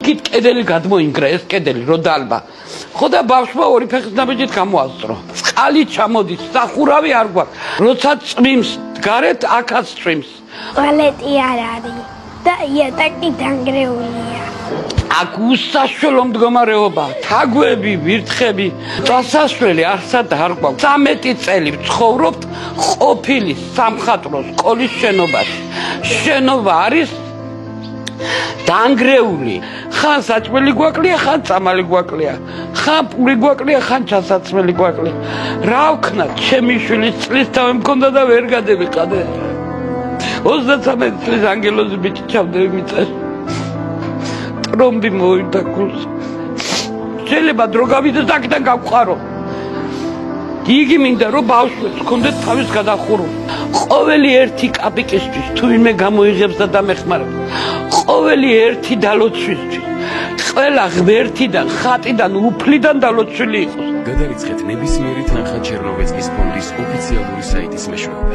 იქით კედელი გადმოინგრა ეს კედელი რო დალბა. ხო და ბავშვმა ორი ფეხის ნაბიჯით გამოასწრო. წყალი ჩამოდის, სახურავი არ გვაქვს. როცა წვიმს, გარეთ აქაც წვიმს. ტუალეტი არ არის და იატაკი დანგრეულია. აქ უსაშველო მდგომარეობა, თაგვები, ვირთხები, დასასვლელი არსად არ გვაქვს. 13 წელი ვცხოვრობთ ყოფილი სამხატვრო სკოლის შენობაში. შენობა არის დანგრეული. ხან საჭმელი გვაკლია, ხან წამალი გვაკლია. ხან პური გვაკლია, ხან ჩასაცმელი გვაკლია. რა ვქნათ, ჩემი შვილის წლისთავი მქონდა და ვერ გადევიყადე. 33 წლის ანგელოზი ბიჭი ჩავდები მიწაში. ტრომბი მოვიდა გულს. შეიძლება დრო გავიდეს და აქედან გავყარო. იგი მინდა რომ ბავშვებს ჰქონდეთ თავის გადახურვა. ყოველი ერთი კაპიკისთვის თუ ვინმე გამოიღებს და დამეხმარება. ყოველი ერთი დალოცვისთვის. ყველა ღმერთიდან, ხატიდან, უფლიდან დალოცვილი იყოს. გადარიცხეთ ნებისმიერი თანხა ჩერნოვეცკის ფონდის ოფიციალური საიტის მეშვეობით.